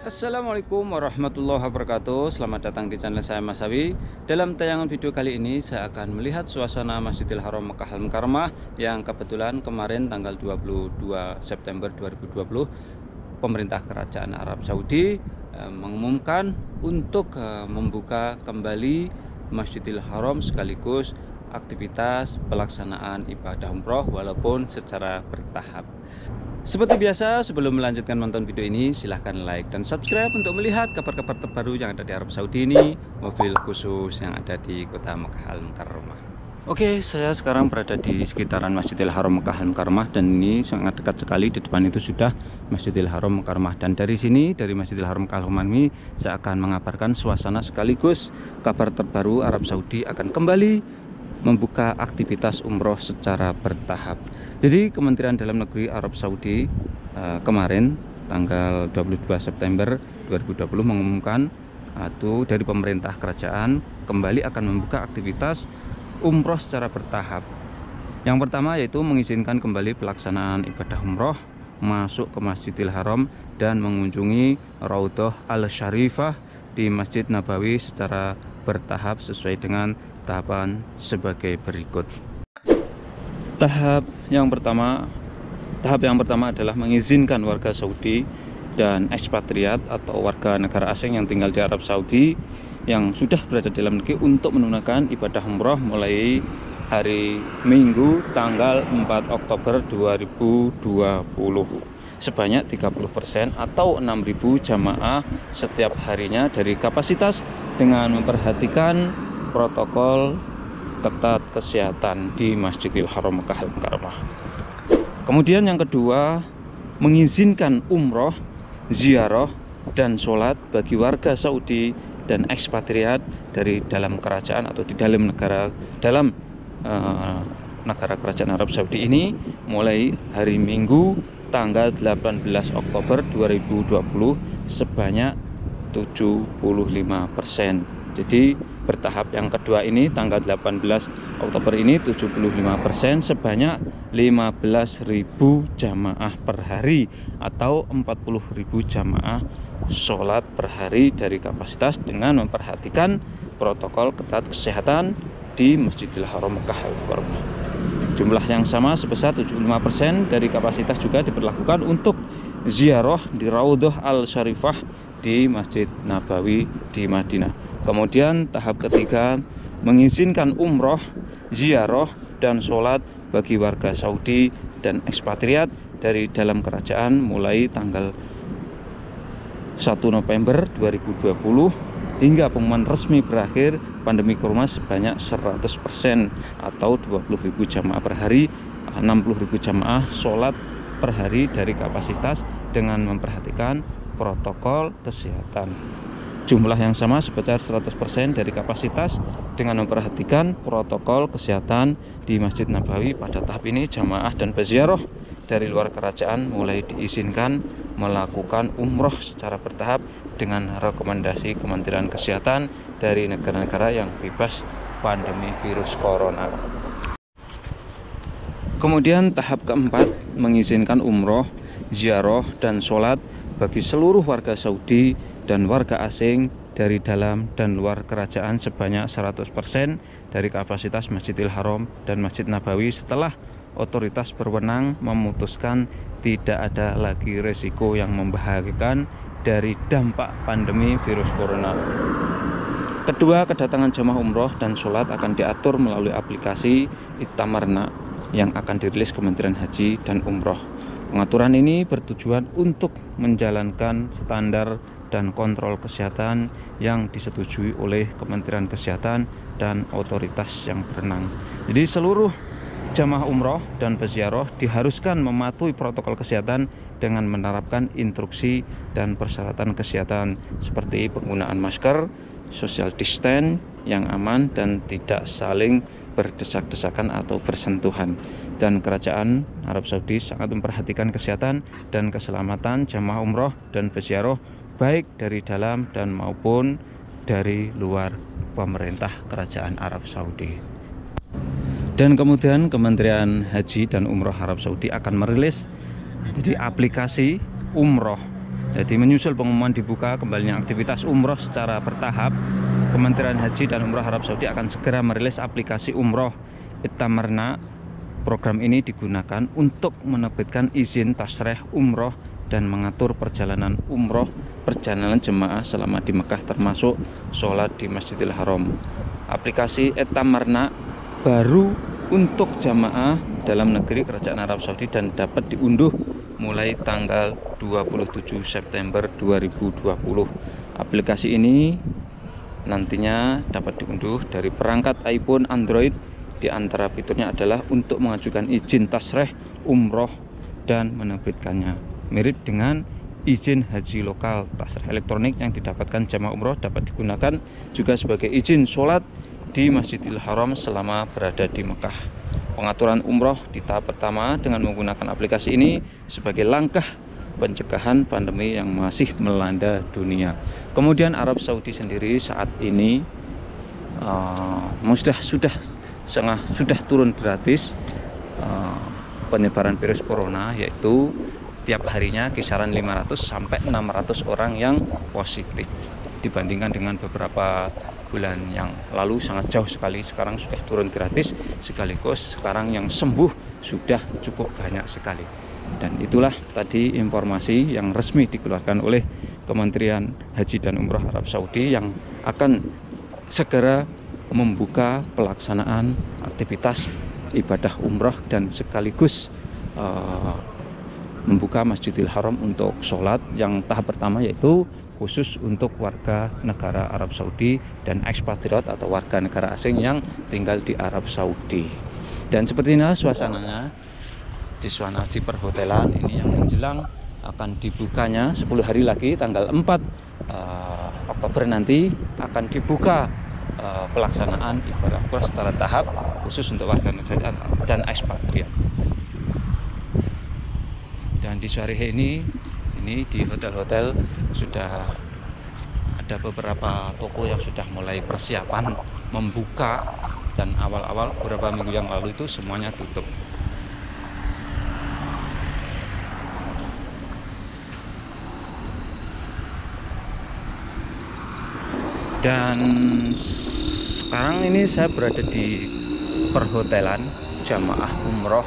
Assalamualaikum warahmatullahi wabarakatuh. Selamat datang di channel saya Mas Sawi. Dalam tayangan video kali ini saya akan melihat suasana Masjidil Haram Makkah Al-Mukarramah yang kebetulan kemarin tanggal 22 September 2020 pemerintah kerajaan Arab Saudi mengumumkan untuk membuka kembali Masjidil Haram sekaligus aktivitas pelaksanaan ibadah umroh walaupun secara bertahap. Seperti biasa, sebelum melanjutkan nonton video ini, silahkan like dan subscribe untuk melihat kabar-kabar terbaru yang ada di Arab Saudi ini, mobil khusus yang ada di kota Makkah Al-Mukarramah. Oke, saya sekarang berada di sekitaran Masjidil Haram Makkah Al-Mukarramah dan ini sangat dekat sekali. Di depan itu sudah Masjidil Haram Mukarramah, dan dari sini, dari Masjidil Haram Makkah Al-Mukarramah ini, saya akan mengabarkan suasana sekaligus kabar terbaru Arab Saudi akan kembali membuka aktivitas umroh secara bertahap. Jadi Kementerian Dalam Negeri Arab Saudi kemarin tanggal 22 September 2020 mengumumkan atau dari pemerintah kerajaan kembali akan membuka aktivitas umroh secara bertahap. Yang pertama yaitu mengizinkan kembali pelaksanaan ibadah umroh masuk ke Masjidil Haram dan mengunjungi Raudhah Al-Syarifah di Masjid Nabawi secara bertahap sesuai dengan tahapan sebagai berikut. Tahap yang pertama adalah mengizinkan warga Saudi dan ekspatriat atau warga negara asing yang tinggal di Arab Saudi yang sudah berada di dalam negeri untuk menunaikan ibadah umroh mulai hari Minggu tanggal 4 Oktober 2020 sebanyak 30% atau 6.000 jamaah setiap harinya dari kapasitas dengan memperhatikan protokol ketat kesehatan di Masjidil Haram Makkah Al-Mukarramah. Kemudian yang kedua, mengizinkan umroh, ziarah, dan sholat bagi warga Saudi dan ekspatriat dari dalam kerajaan atau di dalam negara kerajaan Arab Saudi ini mulai hari Minggu tanggal 18 Oktober 2020 sebanyak 75%. Jadi bertahap yang kedua ini tanggal 18 Oktober ini 75% sebanyak 15.000 jamaah per hari atau 40.000 jamaah sholat per hari dari kapasitas dengan memperhatikan protokol ketat kesehatan di Masjidil Haram Makkah Al-Mukarramah. Jumlah yang sama sebesar 75% dari kapasitas juga diberlakukan untuk ziarah di Raudhah Al-Syarifah di Masjid Nabawi di Madinah. Kemudian tahap ketiga, mengizinkan umroh, ziarah, dan sholat bagi warga Saudi dan ekspatriat dari dalam kerajaan mulai tanggal 1 November 2020 hingga pengumuman resmi berakhir pandemi corona sebanyak 100% atau 20.000 jamaah per hari, 60.000 jamaah sholat per hari dari kapasitas dengan memperhatikan protokol kesehatan. Jumlah yang sama sebesar 100% dari kapasitas dengan memperhatikan protokol kesehatan di Masjid Nabawi. Pada tahap ini jamaah dan peziarah dari luar kerajaan mulai diizinkan melakukan umroh secara bertahap dengan rekomendasi Kementerian Kesehatan dari negara-negara yang bebas pandemi virus corona. Kemudian tahap keempat, mengizinkan umroh, ziarah, dan sholat bagi seluruh warga Saudi dan warga asing dari dalam dan luar kerajaan sebanyak 100% dari kapasitas Masjidil Haram dan Masjid Nabawi setelah otoritas berwenang memutuskan tidak ada lagi resiko yang membahayakan dari dampak pandemi virus corona. Kedua, kedatangan jamaah umroh dan sholat akan diatur melalui aplikasi Itamarna yang akan dirilis Kementerian Haji dan Umroh. Pengaturan ini bertujuan untuk menjalankan standar dan kontrol kesehatan yang disetujui oleh Kementerian Kesehatan dan otoritas yang berwenang. Jadi seluruh jamaah umroh dan peziarah diharuskan mematuhi protokol kesehatan dengan menerapkan instruksi dan persyaratan kesehatan seperti penggunaan masker, social distance yang aman, dan tidak saling berdesak-desakan atau bersentuhan. Dan Kerajaan Arab Saudi sangat memperhatikan kesehatan dan keselamatan jamaah umroh dan peziarah baik dari dalam dan maupun dari luar pemerintah Kerajaan Arab Saudi. Dan kemudian Kementerian Haji dan Umroh Arab Saudi akan merilis jadi aplikasi umroh. Jadi menyusul pengumuman dibuka kembalinya aktivitas umroh secara bertahap, Kementerian Haji dan Umroh Arab Saudi akan segera merilis aplikasi umroh Itamarna. Program ini digunakan untuk menerbitkan izin tasreh umroh dan mengatur perjalanan umroh, perjalanan jemaah selama di Mekah termasuk sholat di Masjidil Haram. Aplikasi Itamarna baru untuk jamaah dalam negeri Kerajaan Arab Saudi dan dapat diunduh mulai tanggal 27 September 2020. Aplikasi ini nantinya dapat diunduh dari perangkat iPhone, Android. Di antara fiturnya adalah untuk mengajukan izin tasreh umroh dan menerbitkannya. Mirip dengan izin haji lokal, tasreh elektronik yang didapatkan jamaah umroh dapat digunakan juga sebagai izin sholat di Masjidil Haram selama berada di Mekah. Pengaturan umroh di tahap pertama dengan menggunakan aplikasi ini sebagai langkah pencegahan pandemi yang masih melanda dunia. Kemudian Arab Saudi sendiri saat ini sudah turun gratis penyebaran virus corona, yaitu tiap harinya kisaran 500 sampai 600 orang yang positif. Dibandingkan dengan beberapa bulan yang lalu sangat jauh sekali, sekarang sudah turun gratis, sekaligus sekarang yang sembuh sudah cukup banyak sekali. Dan itulah tadi informasi yang resmi dikeluarkan oleh Kementerian Haji dan Umroh Arab Saudi yang akan segera membuka pelaksanaan aktivitas ibadah umroh dan sekaligus membuka Masjidil Haram untuk sholat yang tahap pertama, yaitu khusus untuk warga negara Arab Saudi dan ekspatriat atau warga negara asing yang tinggal di Arab Saudi. Dan seperti inilah suasananya di perhotelan ini yang menjelang akan dibukanya 10 hari lagi tanggal 4 Oktober nanti akan dibuka pelaksanaan ibadah umrah secara tahap khusus untuk warga negara dan ekspatriat. Dan di sore ini di hotel-hotel sudah ada beberapa toko yang sudah mulai persiapan membuka, dan awal-awal beberapa minggu yang lalu itu semuanya tutup. Dan sekarang ini saya berada di perhotelan jamaah umroh,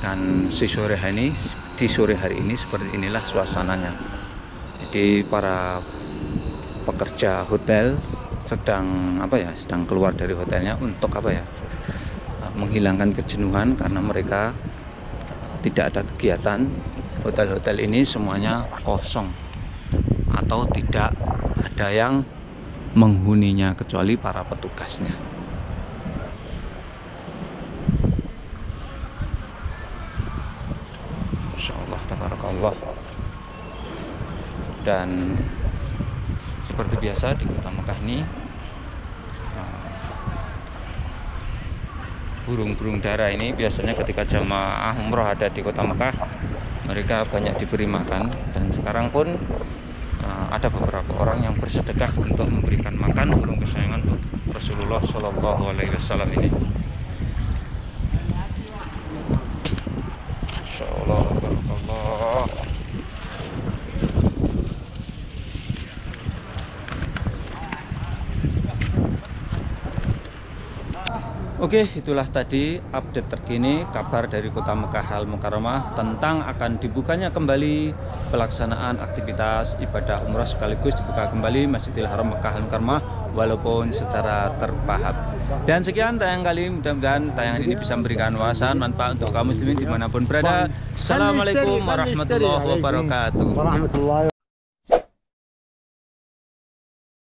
dan di sore hari ini seperti inilah suasananya. Jadi para pekerja hotel sedang keluar dari hotelnya untuk menghilangkan kejenuhan karena mereka tidak ada kegiatan. Hotel-hotel ini semuanya kosong atau tidak ada yang menghuninya kecuali para petugasnya. Insyaallah tabarakallah. Dan seperti biasa di kota Mekah ini burung-burung dara ini biasanya ketika jamaah umroh ada di kota Mekah mereka banyak diberi makan, dan sekarang pun ada beberapa orang yang bersedekah untuk memberikan makan burung kesayangan Rasulullah Shallallahu Alaihi Wasallam ini. Insyaallah barakallah. Oke, itulah tadi update terkini kabar dari Kota Mekah Al Mukarramah tentang akan dibukanya kembali pelaksanaan aktivitas ibadah umrah sekaligus dibuka kembali Masjidil Haram Mekah Al Mukarramah walaupun secara terpahap. Dan sekian tayang kali, mudah-mudahan tayangan ini bisa memberikan wawasan manfaat untuk kaum muslimin dimanapun berada. Assalamualaikum warahmatullahi wabarakatuh.